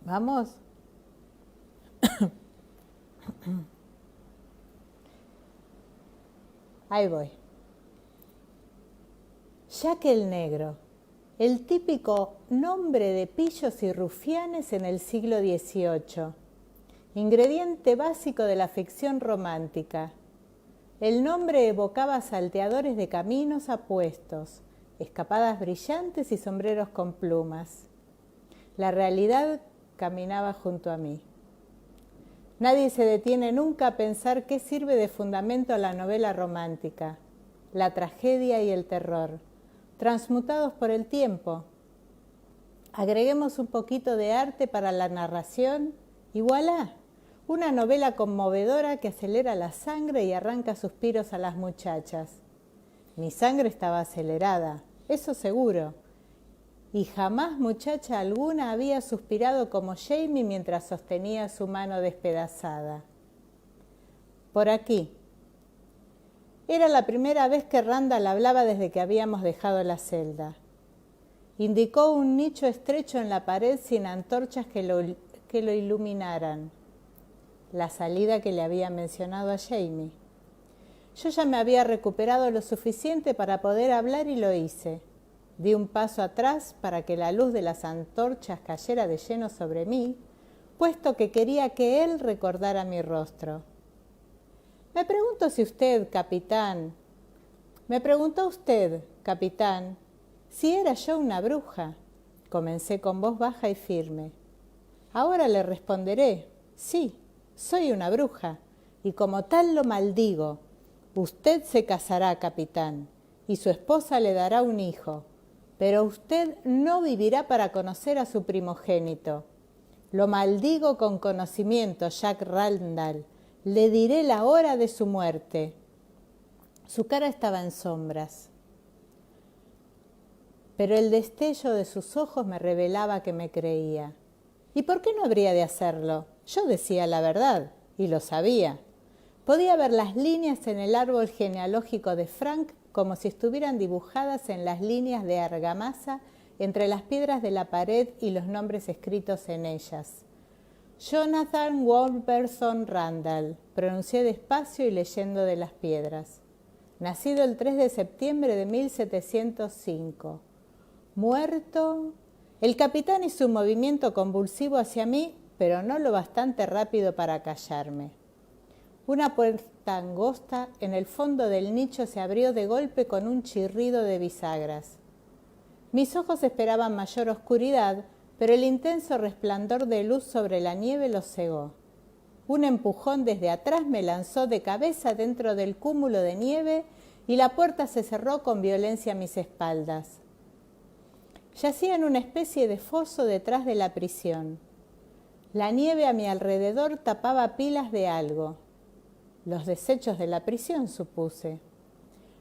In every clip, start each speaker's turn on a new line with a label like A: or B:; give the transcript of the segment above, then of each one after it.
A: ¿Vamos? Ahí voy. Jack el Negro, el típico nombre de pillos y rufianes en el siglo XVIII, ingrediente básico de la ficción romántica. El nombre evocaba salteadores de caminos apuestos, escapadas brillantes y sombreros con plumas. La realidad caminaba junto a mí. Nadie se detiene nunca a pensar qué sirve de fundamento a la novela romántica, la tragedia y el terror, transmutados por el tiempo. Agreguemos un poquito de arte para la narración y voilà, una novela conmovedora que acelera la sangre y arranca suspiros a las muchachas. Mi sangre estaba acelerada, eso seguro, y jamás muchacha alguna había suspirado como Jamie mientras sostenía su mano despedazada. Por aquí. Era la primera vez que Randall hablaba desde que habíamos dejado la celda. Indicó un nicho estrecho en la pared sin antorchas que lo iluminaran. La salida que le había mencionado a Jamie. Yo ya me había recuperado lo suficiente para poder hablar y lo hice. Di un paso atrás para que la luz de las antorchas cayera de lleno sobre mí, puesto que quería que él recordara mi rostro. Me preguntó usted, capitán, si era yo una bruja. Comencé con voz baja y firme. Ahora le responderé, sí, soy una bruja, y como tal lo maldigo. Usted se casará, capitán, y su esposa le dará un hijo, pero usted no vivirá para conocer a su primogénito. Lo maldigo con conocimiento, Jack Randall. Le diré la hora de su muerte. Su cara estaba en sombras, pero el destello de sus ojos me revelaba que me creía. ¿Y por qué no habría de hacerlo? Yo decía la verdad, y lo sabía. Podía ver las líneas en el árbol genealógico de Frank como si estuvieran dibujadas en las líneas de argamasa entre las piedras de la pared y los nombres escritos en ellas. Jonathan Wolverson Randall, pronuncié despacio y leyendo de las piedras. Nacido el 3 de septiembre de 1705. Muerto. El capitán hizo un movimiento convulsivo hacia mí, pero no lo bastante rápido para callarme. Una puerta angosta en el fondo del nicho se abrió de golpe con un chirrido de bisagras. Mis ojos esperaban mayor oscuridad, pero el intenso resplandor de luz sobre la nieve los cegó. Un empujón desde atrás me lanzó de cabeza dentro del cúmulo de nieve y la puerta se cerró con violencia a mis espaldas. Yacía en una especie de foso detrás de la prisión. La nieve a mi alrededor tapaba pilas de algo. Los desechos de la prisión, supuse.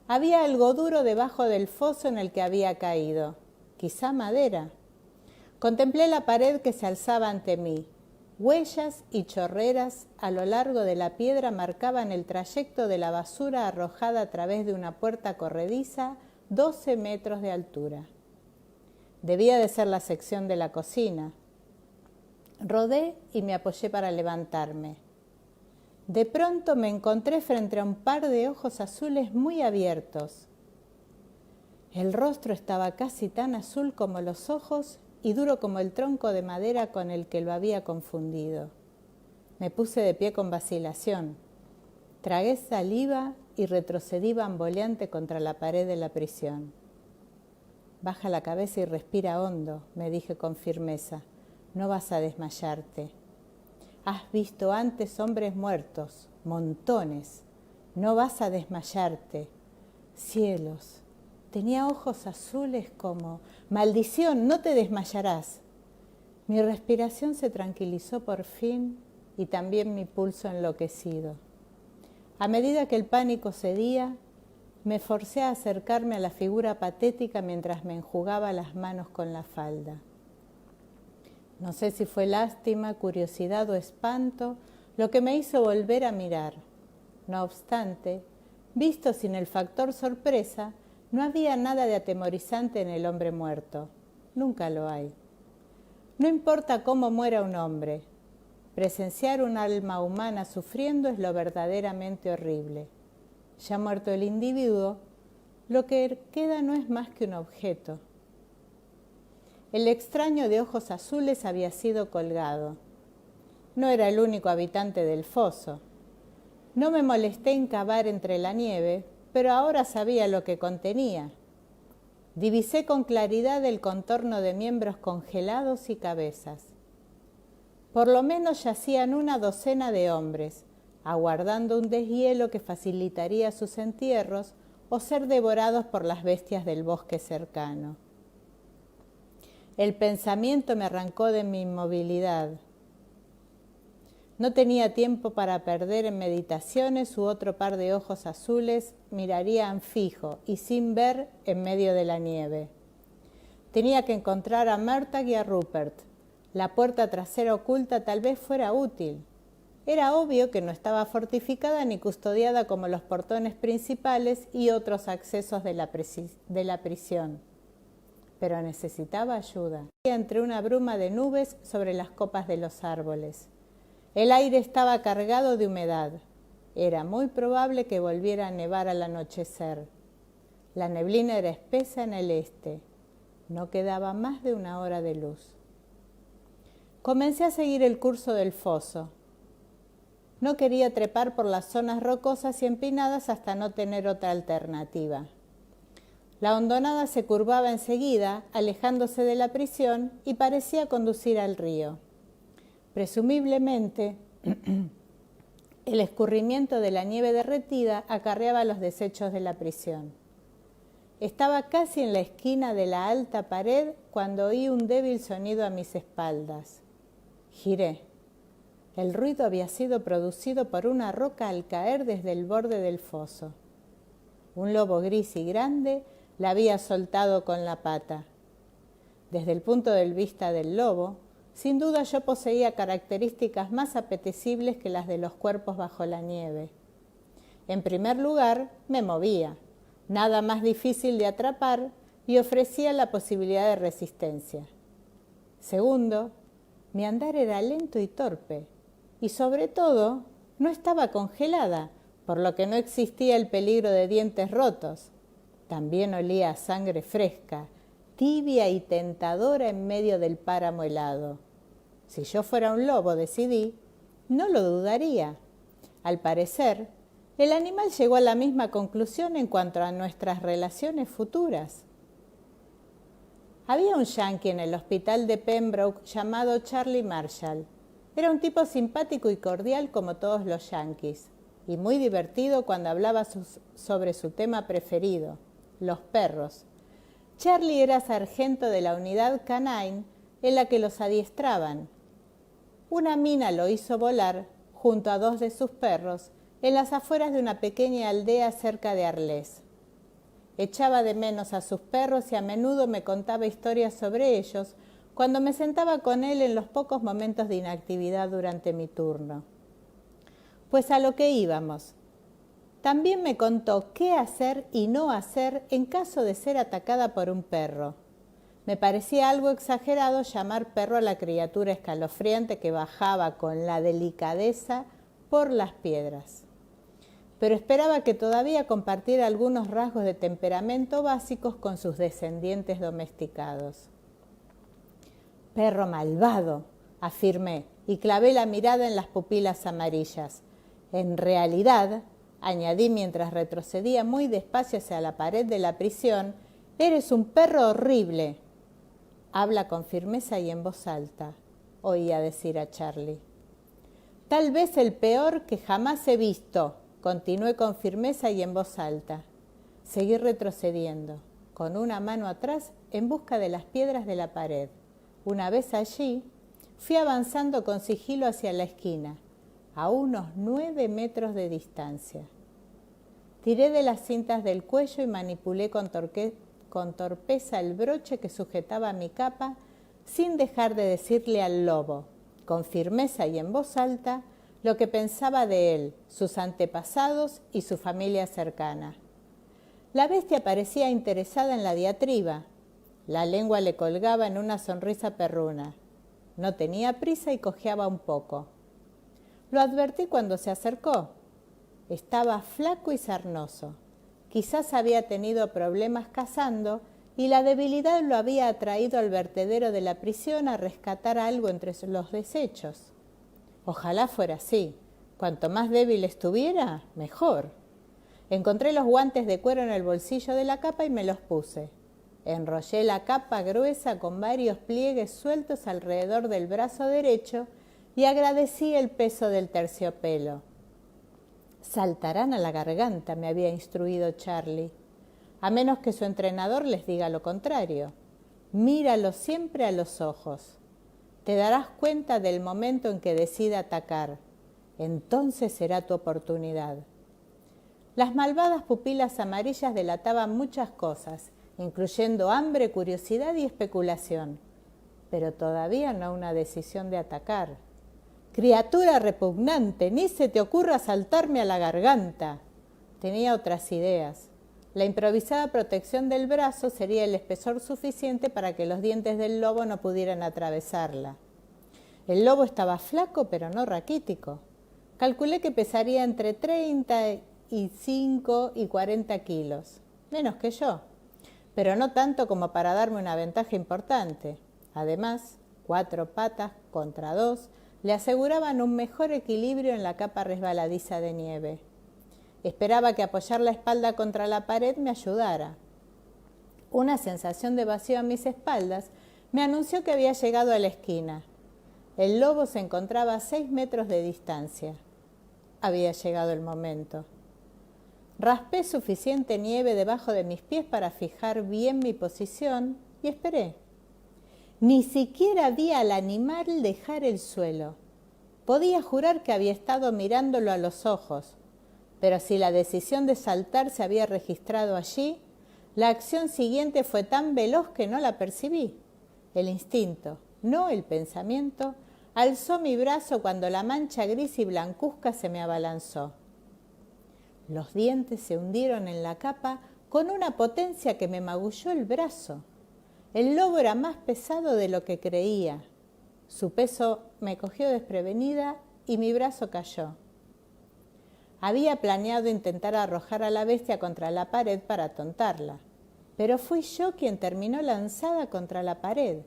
A: Había algo duro debajo del foso en el que había caído, quizá madera. Contemplé la pared que se alzaba ante mí. Huellas y chorreras a lo largo de la piedra marcaban el trayecto de la basura arrojada a través de una puerta corrediza 12 metros de altura. Debía de ser la sección de la cocina. Rodé y me apoyé para levantarme. De pronto me encontré frente a un par de ojos azules muy abiertos. El rostro estaba casi tan azul como los ojos y duro como el tronco de madera con el que lo había confundido. Me puse de pie con vacilación. Tragué saliva y retrocedí bamboleante contra la pared de la prisión. Baja la cabeza y respira hondo, me dije con firmeza. No vas a desmayarte. Has visto antes hombres muertos, montones. No vas a desmayarte. Cielos, tenía ojos azules como... ¡Maldición, no te desmayarás! Mi respiración se tranquilizó por fin y también mi pulso enloquecido. A medida que el pánico cedía, me forcé a acercarme a la figura patética mientras me enjugaba las manos con la falda. No sé si fue lástima, curiosidad o espanto lo que me hizo volver a mirar. No obstante, visto sin el factor sorpresa, no había nada de atemorizante en el hombre muerto. Nunca lo hay. No importa cómo muera un hombre, presenciar un alma humana sufriendo es lo verdaderamente horrible. Ya muerto el individuo, lo que queda no es más que un objeto. El extraño de ojos azules había sido colgado. No era el único habitante del foso. No me molesté en cavar entre la nieve, pero ahora sabía lo que contenía. Divisé con claridad el contorno de miembros congelados y cabezas. Por lo menos yacían una docena de hombres, aguardando un deshielo que facilitaría sus entierros o ser devorados por las bestias del bosque cercano. El pensamiento me arrancó de mi inmovilidad. No tenía tiempo para perder en meditaciones u otro par de ojos azules mirarían fijo y sin ver en medio de la nieve. Tenía que encontrar a Murtagh y a Rupert. La puerta trasera oculta tal vez fuera útil. Era obvio que no estaba fortificada ni custodiada como los portones principales y otros accesos de la prisión. Pero necesitaba ayuda. Entre una bruma de nubes sobre las copas de los árboles. El aire estaba cargado de humedad. Era muy probable que volviera a nevar al anochecer. La neblina era espesa en el este. No quedaba más de una hora de luz. Comencé a seguir el curso del foso. No quería trepar por las zonas rocosas y empinadas hasta no tener otra alternativa. La hondonada se curvaba enseguida, alejándose de la prisión, y parecía conducir al río. Presumiblemente, el escurrimiento de la nieve derretida acarreaba los desechos de la prisión. Estaba casi en la esquina de la alta pared cuando oí un débil sonido a mis espaldas. Giré. El ruido había sido producido por una roca al caer desde el borde del foso. Un lobo gris y grande la había soltado con la pata. Desde el punto de vista del lobo, sin duda yo poseía características más apetecibles que las de los cuerpos bajo la nieve. En primer lugar, me movía, nada más difícil de atrapar, y ofrecía la posibilidad de resistencia. Segundo, mi andar era lento y torpe, y sobre todo, no estaba congelada, por lo que no existía el peligro de dientes rotos. También olía a sangre fresca, tibia y tentadora en medio del páramo helado. Si yo fuera un lobo, decidí, no lo dudaría. Al parecer, el animal llegó a la misma conclusión en cuanto a nuestras relaciones futuras. Había un yanqui en el hospital de Pembroke llamado Charlie Marshall. Era un tipo simpático y cordial como todos los yanquis, y muy divertido cuando hablaba sobre su tema preferido, los perros. Charlie era sargento de la unidad canine en la que los adiestraban. Una mina lo hizo volar, junto a 2 de sus perros, en las afueras de una pequeña aldea cerca de Arles. Echaba de menos a sus perros y a menudo me contaba historias sobre ellos cuando me sentaba con él en los pocos momentos de inactividad durante mi turno. Pues a lo que íbamos. También me contó qué hacer y no hacer en caso de ser atacada por un perro. Me parecía algo exagerado llamar perro a la criatura escalofriante que bajaba con la delicadeza por las piedras. Pero esperaba que todavía compartiera algunos rasgos de temperamento básicos con sus descendientes domesticados. «Perro malvado», afirmé, y clavé la mirada en las pupilas amarillas. «En realidad», añadí mientras retrocedía muy despacio hacia la pared de la prisión, «eres un perro horrible». «Habla con firmeza y en voz alta», oía decir a Charlie. «Tal vez el peor que jamás he visto», continué con firmeza y en voz alta. Seguí retrocediendo, con una mano atrás en busca de las piedras de la pared. Una vez allí, fui avanzando con sigilo hacia la esquina, a unos 9 metros de distancia. Tiré de las cintas del cuello y manipulé con torpeza el broche que sujetaba mi capa, sin dejar de decirle al lobo, con firmeza y en voz alta, lo que pensaba de él, sus antepasados y su familia cercana. La bestia parecía interesada en la diatriba. La lengua le colgaba en una sonrisa perruna. No tenía prisa y cojeaba un poco. Lo advertí cuando se acercó. Estaba flaco y sarnoso. Quizás había tenido problemas cazando y la debilidad lo había atraído al vertedero de la prisión a rescatar algo entre los desechos. Ojalá fuera así. Cuanto más débil estuviera, mejor. Encontré los guantes de cuero en el bolsillo de la capa y me los puse. Enrollé la capa gruesa con varios pliegues sueltos alrededor del brazo derecho y agradecí el peso del terciopelo. Saltarán a la garganta, me había instruido Charlie, a menos que su entrenador les diga lo contrario. Míralo siempre a los ojos. Te darás cuenta del momento en que decida atacar. Entonces será tu oportunidad. Las malvadas pupilas amarillas delataban muchas cosas, incluyendo hambre, curiosidad y especulación, pero todavía no una decisión de atacar. «Criatura repugnante, ni se te ocurra saltarme a la garganta». Tenía otras ideas. La improvisada protección del brazo sería el espesor suficiente para que los dientes del lobo no pudieran atravesarla. El lobo estaba flaco, pero no raquítico. Calculé que pesaría entre 35 y 40 kilos, menos que yo, pero no tanto como para darme una ventaja importante. Además, 4 patas contra 2 le aseguraban un mejor equilibrio en la capa resbaladiza de nieve. Esperaba que apoyar la espalda contra la pared me ayudara. Una sensación de vacío a mis espaldas me anunció que había llegado a la esquina. El lobo se encontraba a 6 metros de distancia. Había llegado el momento. Raspé suficiente nieve debajo de mis pies para fijar bien mi posición y esperé. Ni siquiera vi al animal dejar el suelo. Podía jurar que había estado mirándolo a los ojos, pero si la decisión de saltar se había registrado allí, la acción siguiente fue tan veloz que no la percibí. El instinto, no el pensamiento, alzó mi brazo cuando la mancha gris y blancuzca se me abalanzó. Los dientes se hundieron en la capa con una potencia que me magulló el brazo. El lobo era más pesado de lo que creía. Su peso me cogió desprevenida y mi brazo cayó. Había planeado intentar arrojar a la bestia contra la pared para atontarla, pero fui yo quien terminó lanzada contra la pared,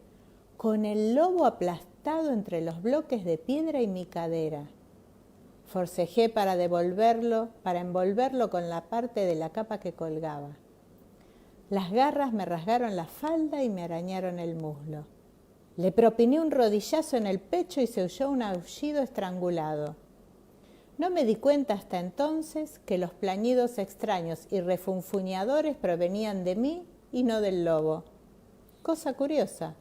A: con el lobo aplastado entre los bloques de piedra y mi cadera. Forcejé para envolverlo con la parte de la capa que colgaba. Las garras me rasgaron la falda y me arañaron el muslo. Le propiné un rodillazo en el pecho y se oyó un aullido estrangulado. No me di cuenta hasta entonces que los plañidos extraños y refunfuñadores provenían de mí y no del lobo. Cosa curiosa,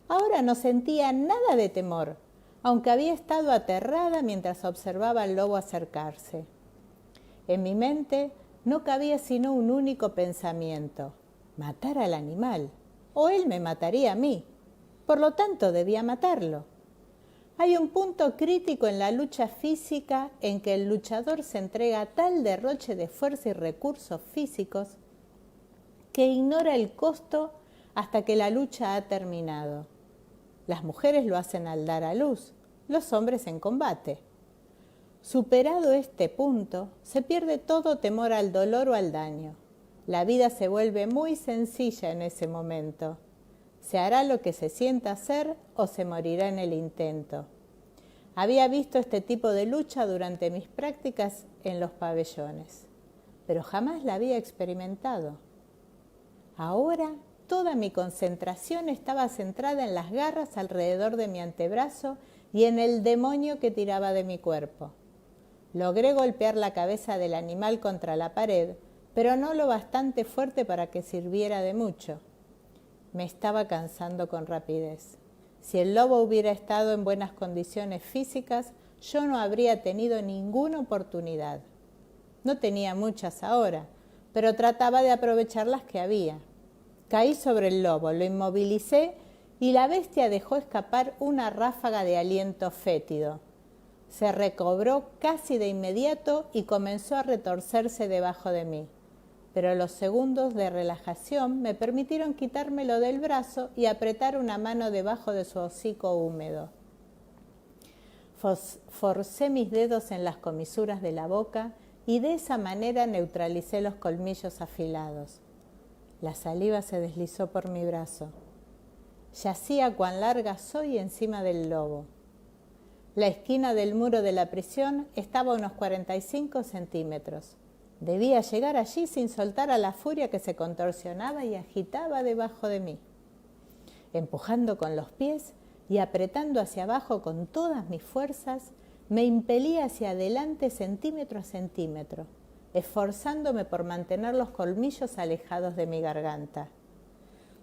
A: ahora no sentía nada de temor, aunque había estado aterrada mientras observaba al lobo acercarse. En mi mente no cabía sino un único pensamiento: matar al animal, o él me mataría a mí. Por lo tanto, debía matarlo. Hay un punto crítico en la lucha física en que el luchador se entrega a tal derroche de fuerza y recursos físicos que ignora el costo hasta que la lucha ha terminado. Las mujeres lo hacen al dar a luz, los hombres en combate. Superado este punto, se pierde todo temor al dolor o al daño. La vida se vuelve muy sencilla en ese momento. Se hará lo que se sienta hacer o se morirá en el intento. Había visto este tipo de lucha durante mis prácticas en los pabellones, pero jamás la había experimentado. Ahora toda mi concentración estaba centrada en las garras alrededor de mi antebrazo y en el demonio que tiraba de mi cuerpo. Logré golpear la cabeza del animal contra la pared, pero no lo bastante fuerte para que sirviera de mucho. Me estaba cansando con rapidez. Si el lobo hubiera estado en buenas condiciones físicas, yo no habría tenido ninguna oportunidad. No tenía muchas ahora, pero trataba de aprovechar las que había. Caí sobre el lobo, lo inmovilicé y la bestia dejó escapar una ráfaga de aliento fétido. Se recobró casi de inmediato y comenzó a retorcerse debajo de mí. pero los segundos de relajación me permitieron quitármelo del brazo y apretar una mano debajo de su hocico húmedo. Forcé mis dedos en las comisuras de la boca y de esa manera neutralicé los colmillos afilados. La saliva se deslizó por mi brazo. Yacía cuán larga soy encima del lobo. La esquina del muro de la prisión estaba a unos 45 centímetros. Debía llegar allí sin soltar a la furia que se contorsionaba y agitaba debajo de mí. Empujando con los pies y apretando hacia abajo con todas mis fuerzas, me impelí hacia adelante centímetro a centímetro, esforzándome por mantener los colmillos alejados de mi garganta.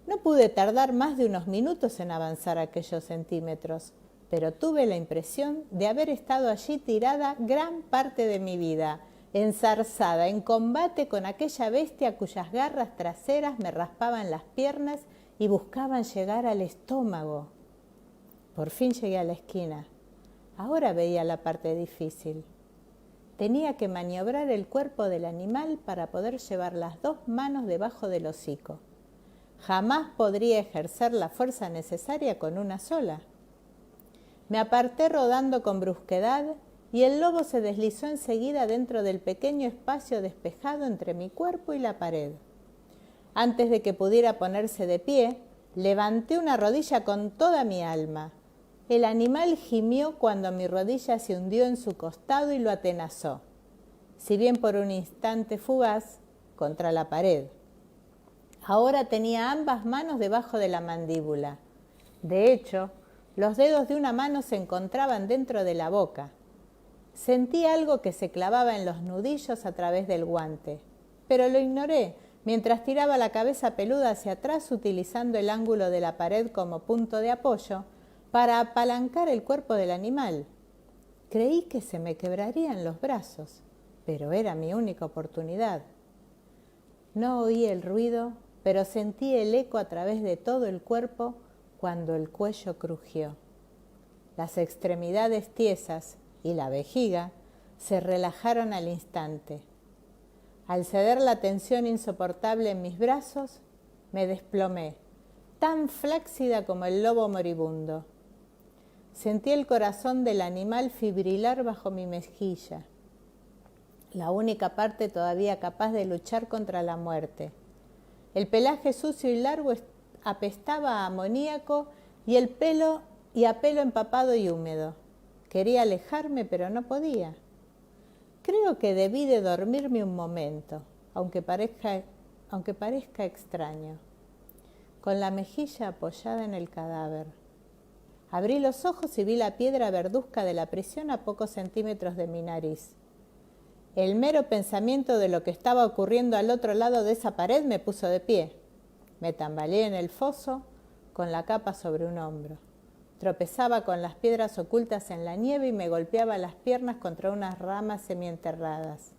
A: No pude tardar más de unos minutos en avanzar aquellos centímetros, pero tuve la impresión de haber estado allí tirada gran parte de mi vida, enzarzada en combate con aquella bestia cuyas garras traseras me raspaban las piernas y buscaban llegar al estómago. Por fin llegué a la esquina. Ahora veía la parte difícil. Tenía que maniobrar el cuerpo del animal para poder llevar las dos manos debajo del hocico. Jamás podría ejercer la fuerza necesaria con una sola. Me aparté rodando con brusquedad y el lobo se deslizó enseguida dentro del pequeño espacio despejado entre mi cuerpo y la pared. Antes de que pudiera ponerse de pie, levanté una rodilla con toda mi alma. El animal gimió cuando mi rodilla se hundió en su costado y lo atenazó, si bien por un instante fugaz, contra la pared. Ahora tenía ambas manos debajo de la mandíbula. De hecho, los dedos de una mano se encontraban dentro de la boca. Sentí algo que se clavaba en los nudillos a través del guante, pero lo ignoré mientras tiraba la cabeza peluda hacia atrás utilizando el ángulo de la pared como punto de apoyo para apalancar el cuerpo del animal. Creí que se me quebrarían los brazos, pero era mi única oportunidad. No oí el ruido, pero sentí el eco a través de todo el cuerpo cuando el cuello crujió. Las extremidades tiesas y la vejiga se relajaron al instante. Al ceder la tensión insoportable en mis brazos, me desplomé, tan flácida como el lobo moribundo. Sentí el corazón del animal fibrilar bajo mi mejilla, la única parte todavía capaz de luchar contra la muerte. El pelaje sucio y largo apestaba a amoníaco y a pelo empapado y húmedo. Quería alejarme, pero no podía. Creo que debí de dormirme un momento, aunque parezca extraño, con la mejilla apoyada en el cadáver. Abrí los ojos y vi la piedra verduzca de la prisión a pocos centímetros de mi nariz. El mero pensamiento de lo que estaba ocurriendo al otro lado de esa pared me puso de pie. Me tambaleé en el foso con la capa sobre un hombro. Tropezaba con las piedras ocultas en la nieve y me golpeaba las piernas contra unas ramas semienterradas.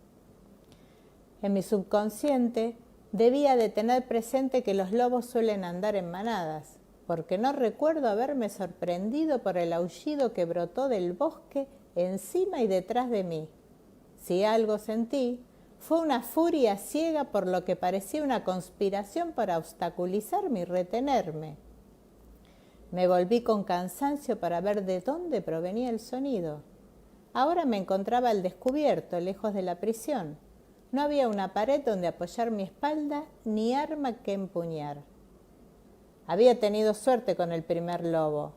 A: En mi subconsciente debía de tener presente que los lobos suelen andar en manadas, porque no recuerdo haberme sorprendido por el aullido que brotó del bosque encima y detrás de mí. Si algo sentí, fue una furia ciega por lo que parecía una conspiración para obstaculizarme y retenerme. Me volví con cansancio para ver de dónde provenía el sonido. Ahora me encontraba al descubierto, lejos de la prisión. No había una pared donde apoyar mi espalda ni arma que empuñar. Había tenido suerte con el primer lobo,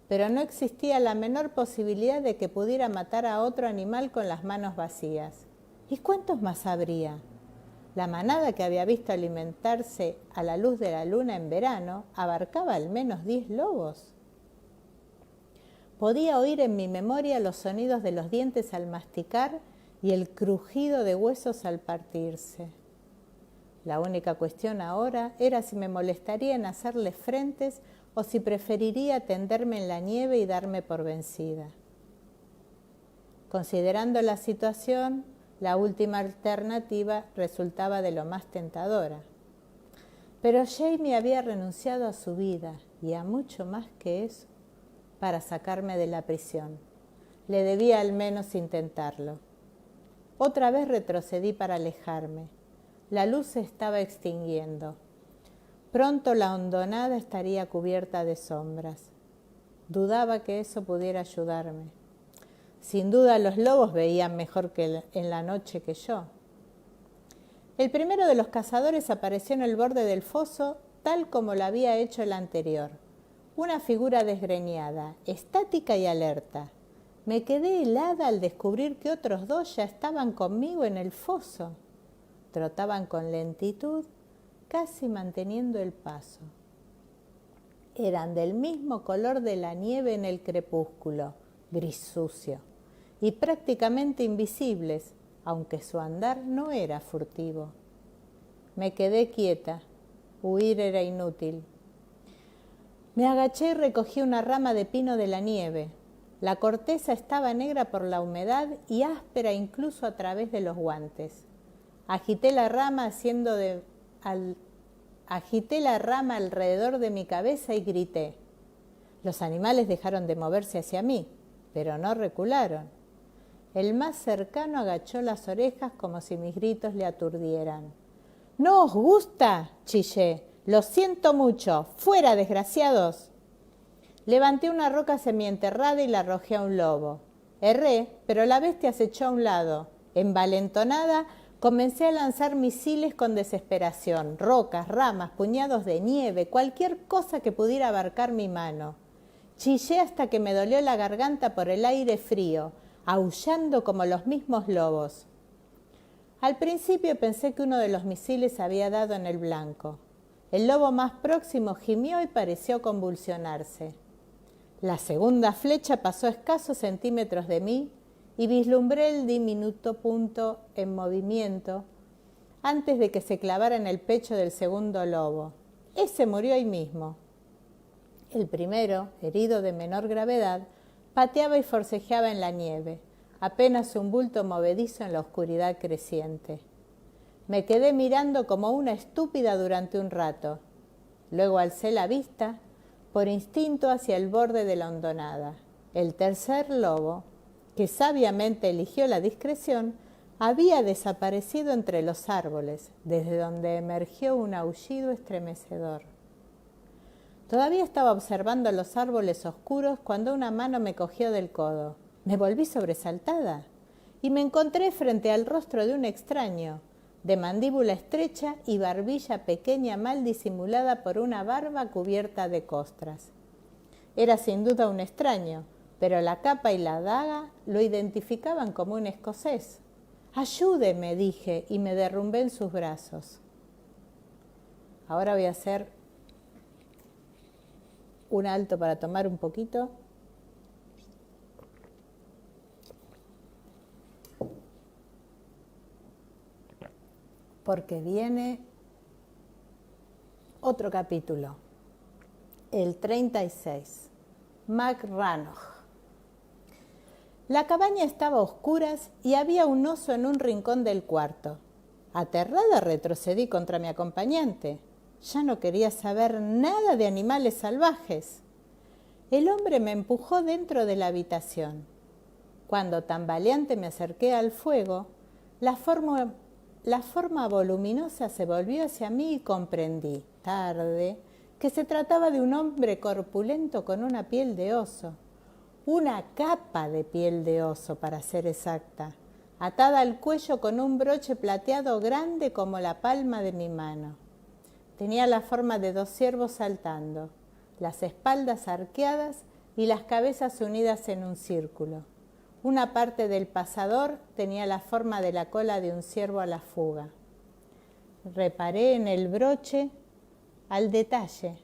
A: pero no existía la menor posibilidad de que pudiera matar a otro animal con las manos vacías. ¿Y cuántos más habría? La manada que había visto alimentarse a la luz de la luna en verano abarcaba al menos 10 lobos. Podía oír en mi memoria los sonidos de los dientes al masticar y el crujido de huesos al partirse. La única cuestión ahora era si me molestaría en hacerles frentes o si preferiría tenderme en la nieve y darme por vencida. Considerando la situación, la última alternativa resultaba de lo más tentadora. Pero Jamie había renunciado a su vida y a mucho más que eso para sacarme de la prisión. Le debía al menos intentarlo. Otra vez retrocedí para alejarme. La luz se estaba extinguiendo. Pronto la hondonada estaría cubierta de sombras. Dudaba que eso pudiera ayudarme. Sin duda los lobos veían mejor que en la noche que yo. El primero de los cazadores apareció en el borde del foso, tal como lo había hecho el anterior. Una figura desgreñada, estática y alerta. Me quedé helada al descubrir que otros dos ya estaban conmigo en el foso. Trotaban con lentitud, casi manteniendo el paso. Eran del mismo color de la nieve en el crepúsculo, gris sucio, y prácticamente invisibles, aunque su andar no era furtivo. Me quedé quieta. Huir era inútil. Me agaché y recogí una rama de pino de la nieve. La corteza estaba negra por la humedad y áspera incluso a través de los guantes. Agité la rama alrededor de mi cabeza y grité. Los animales dejaron de moverse hacia mí, pero no recularon. El más cercano agachó las orejas como si mis gritos le aturdieran. —¿No os gusta? —chillé. —Lo siento mucho. ¡Fuera, desgraciados! Levanté una roca semienterrada y la arrojé a un lobo. Erré, pero la bestia se echó a un lado. Envalentonada, comencé a lanzar misiles con desesperación. Rocas, ramas, puñados de nieve, cualquier cosa que pudiera abarcar mi mano. Chillé hasta que me dolió la garganta por el aire frío, aullando como los mismos lobos. Al principio pensé que uno de los misiles había dado en el blanco. El lobo más próximo gimió y pareció convulsionarse. La segunda flecha pasó a escasos centímetros de mí y vislumbré el diminuto punto en movimiento antes de que se clavara en el pecho del segundo lobo. Ese murió ahí mismo. El primero, herido de menor gravedad, pateaba y forcejeaba en la nieve, apenas un bulto movedizo en la oscuridad creciente. Me quedé mirando como una estúpida durante un rato. Luego alcé la vista, por instinto, hacia el borde de la hondonada. El tercer lobo, que sabiamente eligió la discreción, había desaparecido entre los árboles, desde donde emergió un aullido estremecedor. Todavía estaba observando los árboles oscuros cuando una mano me cogió del codo. Me volví sobresaltada y me encontré frente al rostro de un extraño, de mandíbula estrecha y barbilla pequeña mal disimulada por una barba cubierta de costras. Era sin duda un extraño, pero la capa y la daga lo identificaban como un escocés. «Ayúdeme», dije, y me derrumbé en sus brazos. Ahora voy a hacer un alto para tomar un poquito. Porque viene otro capítulo, el 36, McRannoch. La cabaña estaba a oscuras y había un oso en un rincón del cuarto. Aterrada retrocedí contra mi acompañante. Ya no quería saber nada de animales salvajes. El hombre me empujó dentro de la habitación. Cuando tambaleante me acerqué al fuego, la forma voluminosa se volvió hacia mí y comprendí, tarde, que se trataba de un hombre corpulento con una piel de oso. Una capa de piel de oso, para ser exacta, atada al cuello con un broche plateado grande como la palma de mi mano. Tenía la forma de dos ciervos saltando, las espaldas arqueadas y las cabezas unidas en un círculo. Una parte del pasador tenía la forma de la cola de un ciervo a la fuga. Reparé en el broche al detalle,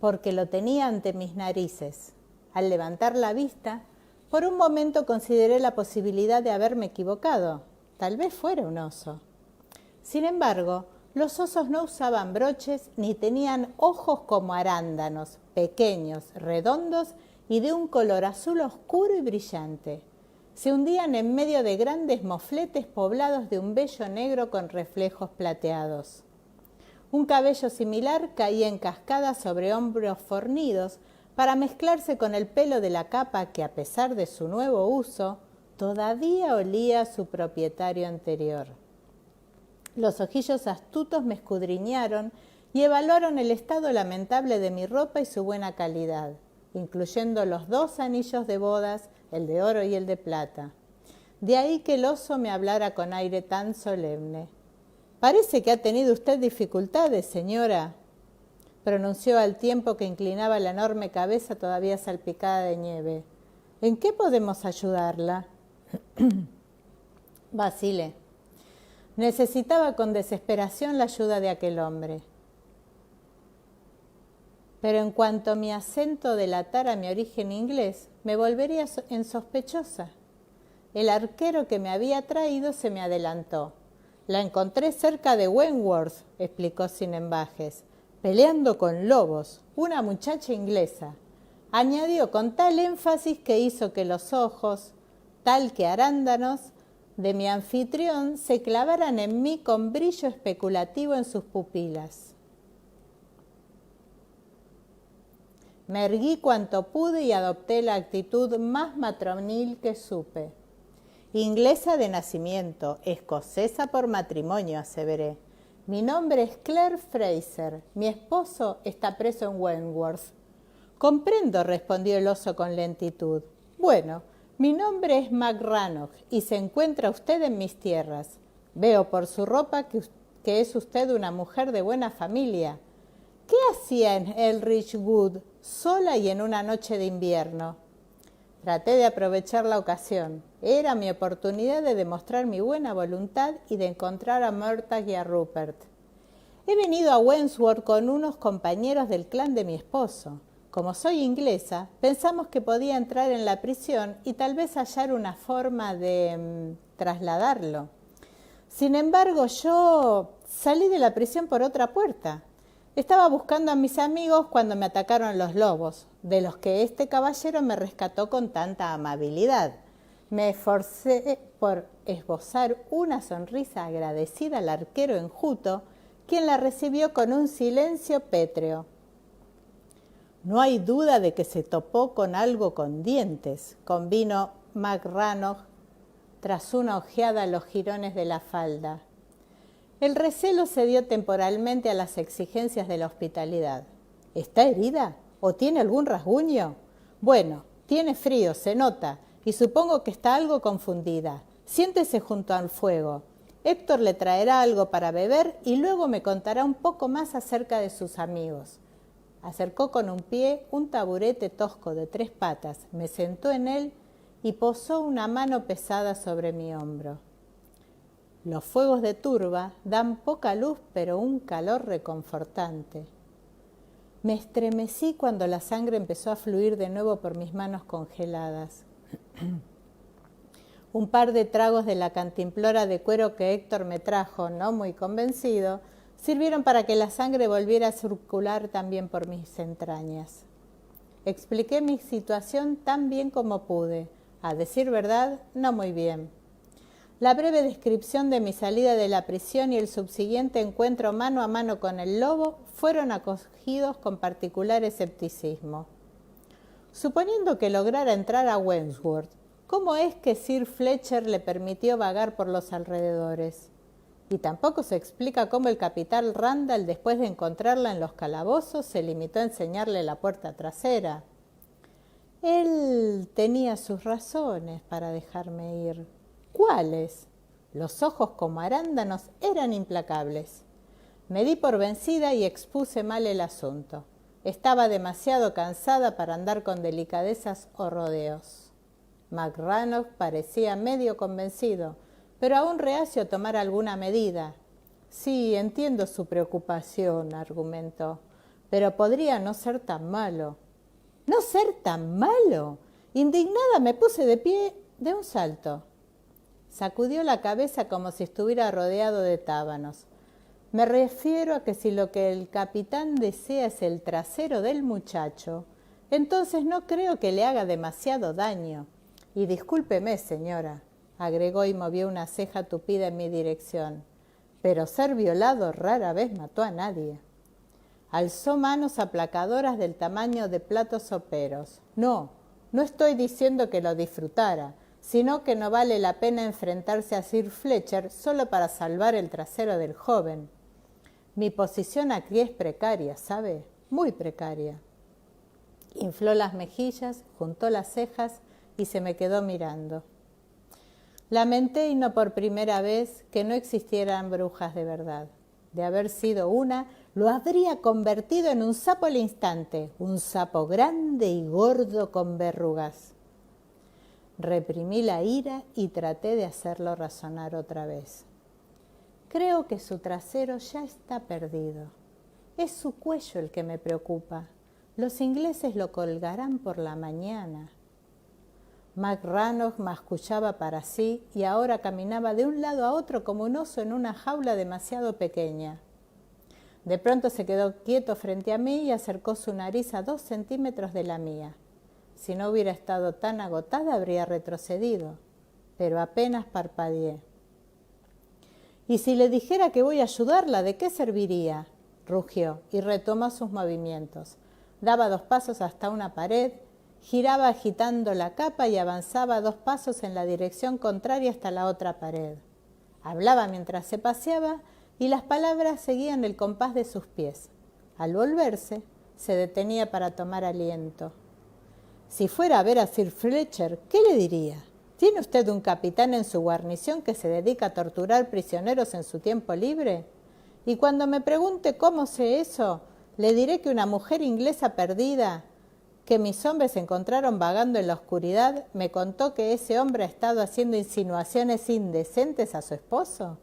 A: porque lo tenía ante mis narices. Al levantar la vista, por un momento consideré la posibilidad de haberme equivocado. Tal vez fuera un oso. Sin embargo, los osos no usaban broches ni tenían ojos como arándanos, pequeños, redondos y de un color azul oscuro y brillante. Se hundían en medio de grandes mofletes poblados de un vello negro con reflejos plateados. Un cabello similar caía en cascada sobre hombros fornidos para mezclarse con el pelo de la capa que, a pesar de su nuevo uso, todavía olía a su propietario anterior. Los ojillos astutos me escudriñaron y evaluaron el estado lamentable de mi ropa y su buena calidad, incluyendo los 2 anillos de bodas, el de oro y el de plata. De ahí que el oso me hablara con aire tan solemne. «Parece que ha tenido usted dificultades, señora», pronunció al tiempo que inclinaba la enorme cabeza todavía salpicada de nieve. «¿En qué podemos ayudarla?» Vacilé. Necesitaba con desesperación la ayuda de aquel hombre. Pero en cuanto mi acento delatara mi origen inglés, me volvería en sospechosa. El arquero que me había traído se me adelantó. «La encontré cerca de Wentworth», explicó sin embajes, «peleando con lobos, una muchacha inglesa». Añadió con tal énfasis que hizo que los ojos, tal que arándanos, de mi anfitrión se clavaran en mí con brillo especulativo en sus pupilas. Me erguí cuanto pude y adopté la actitud más matronil que supe. «Inglesa de nacimiento, escocesa por matrimonio», aseveré. «Mi nombre es Claire Fraser. Mi esposo está preso en Wentworth». «Comprendo», respondió el oso con lentitud. «Bueno, mi nombre es McRannoch y se encuentra usted en mis tierras. Veo por su ropa que es usted una mujer de buena familia. ¿Qué hacía en Elridge Wood, sola y en una noche de invierno?» Traté de aprovechar la ocasión. Era mi oportunidad de demostrar mi buena voluntad y de encontrar a Murtagh y a Rupert. «He venido a Wentworth con unos compañeros del clan de mi esposo. Como soy inglesa, pensamos que podía entrar en la prisión y tal vez hallar una forma de trasladarlo. Sin embargo, yo salí de la prisión por otra puerta. Estaba buscando a mis amigos cuando me atacaron los lobos, de los que este caballero me rescató con tanta amabilidad. Me esforcé por esbozar una sonrisa agradecida al arquero enjuto, quien la recibió con un silencio pétreo. «No hay duda de que se topó con algo con dientes», convino McRannoch tras una ojeada a los jirones de la falda. El recelo cedió temporalmente a las exigencias de la hospitalidad. «¿Está herida? ¿O tiene algún rasguño?» «Bueno, tiene frío, se nota, y supongo que está algo confundida. Siéntese junto al fuego. Héctor le traerá algo para beber y luego me contará un poco más acerca de sus amigos». Acercó con un pie un taburete tosco de 3 patas, me sentó en él y posó una mano pesada sobre mi hombro. Los fuegos de turba dan poca luz, pero un calor reconfortante. Me estremecí cuando la sangre empezó a fluir de nuevo por mis manos congeladas. Un par de tragos de la cantimplora de cuero que Héctor me trajo, no muy convencido, sirvieron para que la sangre volviera a circular también por mis entrañas. Expliqué mi situación tan bien como pude. A decir verdad, no muy bien. La breve descripción de mi salida de la prisión y el subsiguiente encuentro mano a mano con el lobo fueron acogidos con particular escepticismo. Suponiendo que lograra entrar a Wentworth, ¿cómo es que Sir Fletcher le permitió vagar por los alrededores? Y tampoco se explica cómo el capitán Randall, después de encontrarla en los calabozos, se limitó a enseñarle la puerta trasera. Él tenía sus razones para dejarme ir. ¿Cuáles? Los ojos como arándanos eran implacables. Me di por vencida y expuse mal el asunto. Estaba demasiado cansada para andar con delicadezas o rodeos. McRannoch parecía medio convencido, pero aún reacio a tomar alguna medida. «Sí, entiendo su preocupación», argumentó, «pero podría no ser tan malo». «¿No ser tan malo?». Indignada me puse de pie de un salto. Sacudió la cabeza como si estuviera rodeado de tábanos. «Me refiero a que si lo que el capitán desea es el trasero del muchacho, entonces no creo que le haga demasiado daño. Y discúlpeme, señora», agregó y movió una ceja tupida en mi dirección, «pero ser violado rara vez mató a nadie». Alzó manos aplacadoras del tamaño de platos soperos. «No, no estoy diciendo que lo disfrutara. sino que no vale la pena enfrentarse a Sir Fletcher solo para salvar el trasero del joven. Mi posición aquí es precaria, ¿sabe? Muy precaria. Infló las mejillas, juntó las cejas y se me quedó mirando. Lamenté, y no por primera vez, que no existieran brujas de verdad. De haber sido una, lo habría convertido en un sapo al instante, un sapo grande y gordo con verrugas. Reprimí la ira y traté de hacerlo razonar otra vez. Creo que su trasero ya está perdido. Es su cuello el que me preocupa. Los ingleses lo colgarán por la mañana. McRannoch mascullaba para sí y ahora caminaba de un lado a otro como un oso en una jaula demasiado pequeña. De pronto se quedó quieto frente a mí y acercó su nariz a 2 centímetros de la mía. Si no hubiera estado tan agotada habría retrocedido, pero apenas parpadeé. «¿Y si le dijera que voy a ayudarla, de qué serviría?», rugió y retomó sus movimientos. Daba 2 pasos hasta una pared, giraba agitando la capa y avanzaba 2 pasos en la dirección contraria hasta la otra pared. Hablaba mientras se paseaba y las palabras seguían el compás de sus pies. Al volverse, se detenía para tomar aliento. «Si fuera a ver a Sir Fletcher, ¿qué le diría? ¿Tiene usted un capitán en su guarnición que se dedica a torturar prisioneros en su tiempo libre? Y cuando me pregunte cómo sé eso, le diré que una mujer inglesa perdida, que mis hombres encontraron vagando en la oscuridad, me contó que ese hombre ha estado haciendo insinuaciones indecentes a su esposo,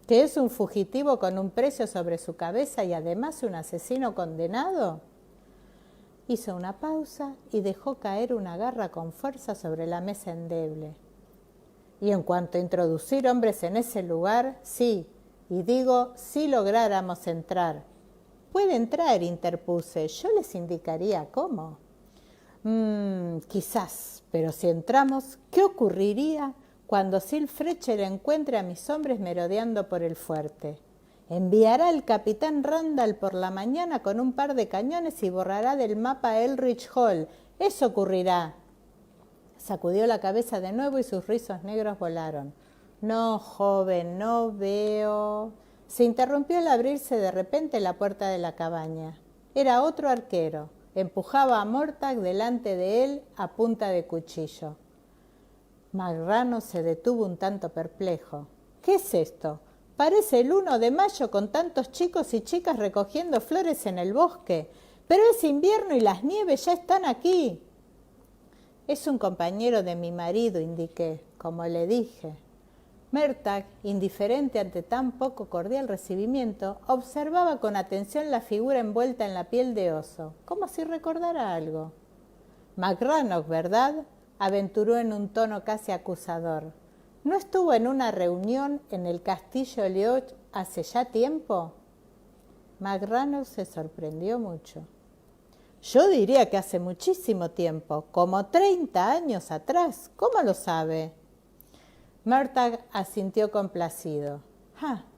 A: que es un fugitivo con un precio sobre su cabeza y además un asesino condenado». Hizo una pausa y dejó caer una garra con fuerza sobre la mesa endeble. «Y en cuanto a introducir hombres en ese lugar, sí, y digo, si lográramos entrar». «Puede entrar», interpuse, «yo les indicaría cómo». Quizás, pero si entramos, ¿qué ocurriría cuando Sir Fletcher encuentre a mis hombres merodeando por el fuerte? Enviará al capitán Randall por la mañana con un par de cañones y borrará del mapa Eldridge Hall. Eso ocurrirá. Sacudió la cabeza de nuevo y sus rizos negros volaron. «No, joven, no veo». Se interrumpió al abrirse de repente la puerta de la cabaña. Era otro arquero. Empujaba a Mortag delante de él a punta de cuchillo. McRannoch se detuvo un tanto perplejo. «¿Qué es esto? Parece el 1 de mayo con tantos chicos y chicas recogiendo flores en el bosque. Pero es invierno y las nieves ya están aquí». «Es un compañero de mi marido», indiqué, como le dije. Mortag, indiferente ante tan poco cordial recibimiento, observaba con atención la figura envuelta en la piel de oso, como si recordara algo. «McRannoch, ¿verdad?», aventuró en un tono casi acusador. «¿No estuvo en una reunión en el castillo Lodge hace ya tiempo?». McRannoch se sorprendió mucho. «Yo diría que hace muchísimo tiempo, como 30 años atrás. ¿Cómo lo sabe?». Mortag asintió complacido.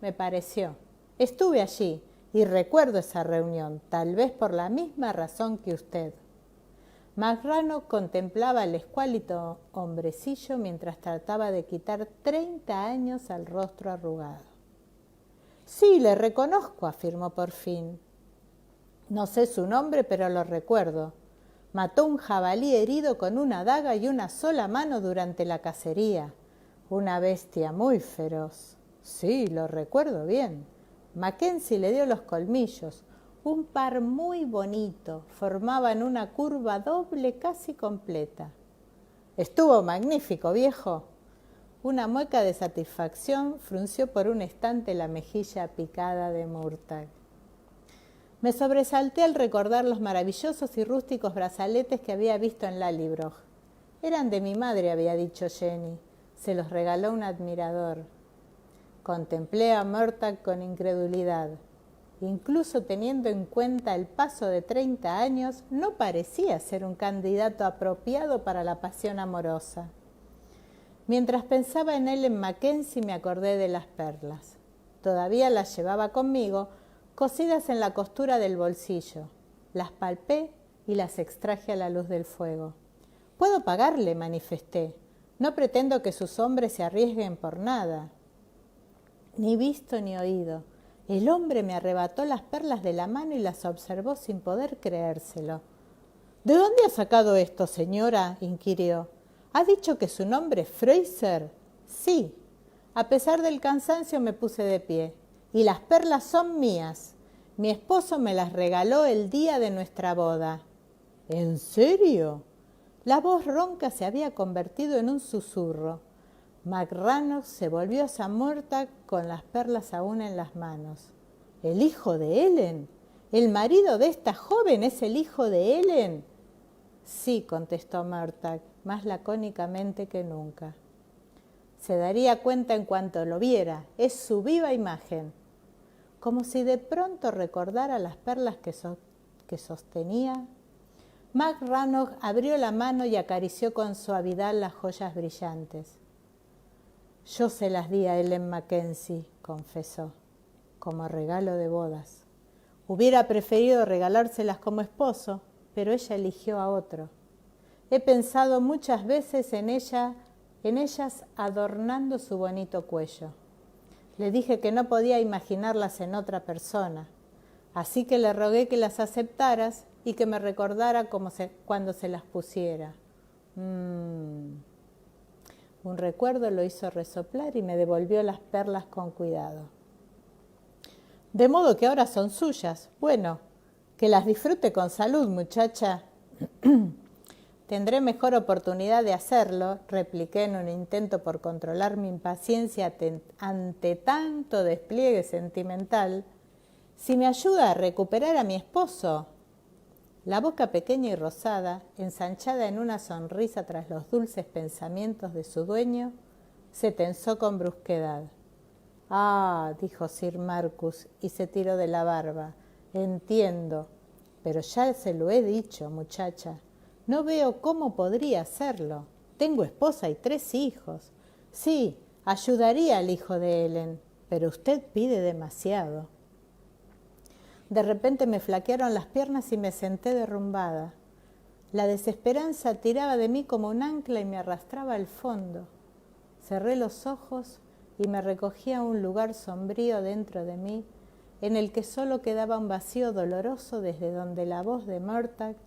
A: Me pareció. Estuve allí y recuerdo esa reunión, tal vez por la misma razón que usted». McRannoch contemplaba el escuálido hombrecillo mientras trataba de quitar 30 años al rostro arrugado. «Sí, le reconozco», afirmó por fin. «No sé su nombre, pero lo recuerdo. Mató un jabalí herido con una daga y una sola mano durante la cacería. Una bestia muy feroz». «Sí, lo recuerdo bien». Mackenzie le dio los colmillos. Un par muy bonito, formaban una curva doble casi completa. «Estuvo magnífico, viejo». Una mueca de satisfacción frunció por un instante la mejilla picada de Mortag. Me sobresalté al recordar los maravillosos y rústicos brazaletes que había visto en Lallybroch. «Eran de mi madre», había dicho Jenny. «Se los regaló un admirador». Contemplé a Mortag con incredulidad. Incluso teniendo en cuenta el paso de 30 años, no parecía ser un candidato apropiado para la pasión amorosa. Mientras pensaba en él en Mackenzie, me acordé de las perlas. Todavía las llevaba conmigo, cosidas en la costura del bolsillo. Las palpé y las extraje a la luz del fuego. «¿Puedo pagarle?», manifesté. No pretendo que sus hombres se arriesguen por nada. Ni visto ni oído. El hombre me arrebató las perlas de la mano y las observó sin poder creérselo. ¿De dónde ha sacado esto, señora?, inquirió. ¿Ha dicho que su nombre es Fraser? Sí. A pesar del cansancio me puse de pie. Y las perlas son mías. Mi esposo me las regaló el día de nuestra boda. ¿En serio? La voz ronca se había convertido en un susurro. McRannoch se volvió hacia Murtagh con las perlas aún en las manos. ¿El hijo de Ellen? ¿El marido de esta joven es el hijo de Ellen? Sí, contestó Murtagh, más lacónicamente que nunca. Se daría cuenta en cuanto lo viera. Es su viva imagen. Como si de pronto recordara las perlas que sostenía, McRannoch abrió la mano y acarició con suavidad las joyas brillantes. Yo se las di a Ellen Mackenzie, confesó, como regalo de bodas. Hubiera preferido regalárselas como esposo, pero ella eligió a otro. He pensado muchas veces en ellas adornando su bonito cuello. Le dije que no podía imaginarlas en otra persona, así que le rogué que las aceptaras y que me recordara cuando se las pusiera. Un recuerdo lo hizo resoplar y me devolvió las perlas con cuidado. De modo que ahora son suyas. Bueno, que las disfrute con salud, muchacha. Tendré mejor oportunidad de hacerlo, repliqué en un intento por controlar mi impaciencia ante tanto despliegue sentimental, si me ayuda a recuperar a mi esposo. La boca pequeña y rosada, ensanchada en una sonrisa tras los dulces pensamientos de su dueño, se tensó con brusquedad. «Ah», dijo Sir Marcus y se tiró de la barba. «Entiendo, pero ya se lo he dicho, muchacha. No veo cómo podría hacerlo. Tengo esposa y 3 hijos. Sí, ayudaría al hijo de Ellen, pero usted pide demasiado». De repente me flaquearon las piernas y me senté derrumbada. La desesperanza tiraba de mí como un ancla y me arrastraba al fondo. Cerré los ojos y me recogí a un lugar sombrío dentro de mí, en el que solo quedaba un vacío doloroso desde donde la voz de Murtagh,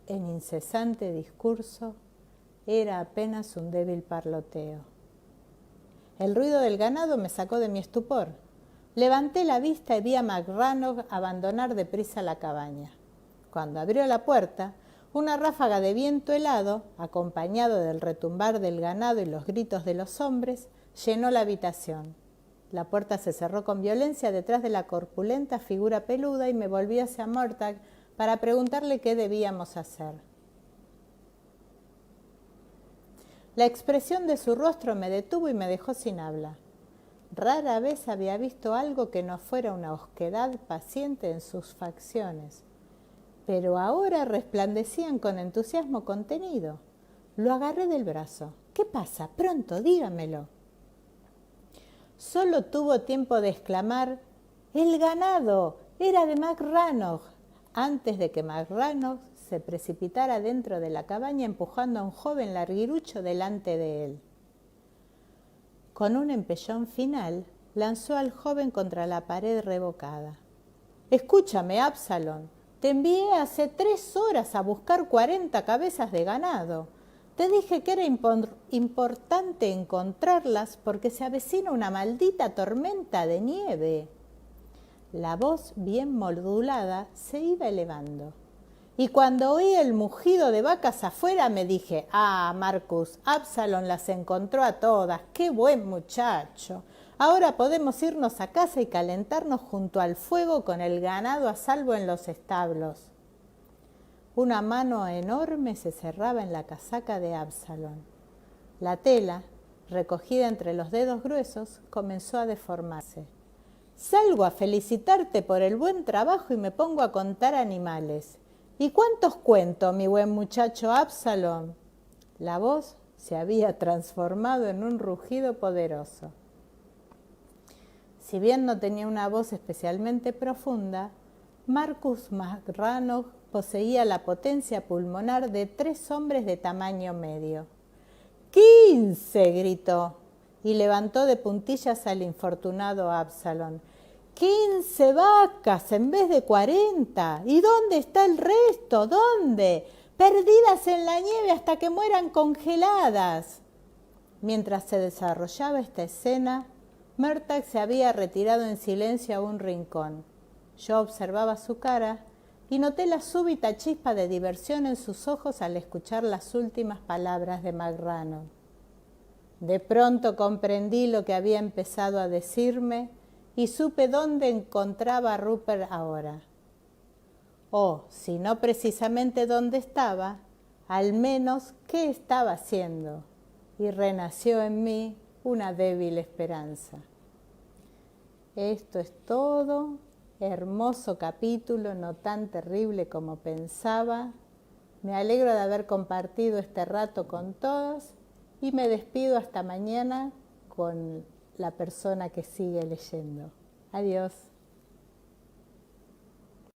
A: en incesante discurso, era apenas un débil parloteo. El ruido del ganado me sacó de mi estupor. Levanté la vista y vi a McRannoch abandonar deprisa la cabaña. Cuando abrió la puerta, una ráfaga de viento helado, acompañado del retumbar del ganado y los gritos de los hombres, llenó la habitación. La puerta se cerró con violencia detrás de la corpulenta figura peluda y me volví hacia Murtagh para preguntarle qué debíamos hacer. La expresión de su rostro me detuvo y me dejó sin habla. Rara vez había visto algo que no fuera una osquedad paciente en sus facciones, pero ahora resplandecían con entusiasmo contenido. Lo agarré del brazo. «¿Qué pasa? Pronto, dígamelo». Solo tuvo tiempo de exclamar: «¡El ganado! Era de McRannoch», antes de que McRannoch se precipitara dentro de la cabaña empujando a un joven larguirucho delante de él. Con un empellón final, lanzó al joven contra la pared revocada. «Escúchame, Absalón, te envié hace 3 horas a buscar 40 cabezas de ganado. Te dije que era importante encontrarlas porque se avecina una maldita tormenta de nieve». La voz bien modulada se iba elevando. Y cuando oí el mugido de vacas afuera me dije: «Ah, Marcus, Absalón las encontró a todas. ¡Qué buen muchacho! Ahora podemos irnos a casa y calentarnos junto al fuego con el ganado a salvo en los establos». Una mano enorme se cerraba en la casaca de Absalón. La tela, recogida entre los dedos gruesos, comenzó a deformarse. «Salgo a felicitarte por el buen trabajo y me pongo a contar animales. ¿Y cuántos cuento, mi buen muchacho Absalón?». La voz se había transformado en un rugido poderoso. Si bien no tenía una voz especialmente profunda, Marcus McRannoch poseía la potencia pulmonar de 3 hombres de tamaño medio. 15, gritó, y levantó de puntillas al infortunado Absalón. 15 vacas en vez de 40. ¿Y dónde está el resto? ¿Dónde? Perdidas en la nieve hasta que mueran congeladas. Mientras se desarrollaba esta escena, Murtagh se había retirado en silencio a un rincón. Yo observaba su cara y noté la súbita chispa de diversión en sus ojos al escuchar las últimas palabras de McRanald. De pronto comprendí lo que había empezado a decirme y supe dónde encontraba a Rupert ahora. O, si no precisamente dónde estaba, al menos qué estaba haciendo. Y renació en mí una débil esperanza. Esto es todo. Hermoso capítulo, no tan terrible como pensaba. Me alegro de haber compartido este rato con todos y me despido hasta mañana con la persona que sigue leyendo. Adiós.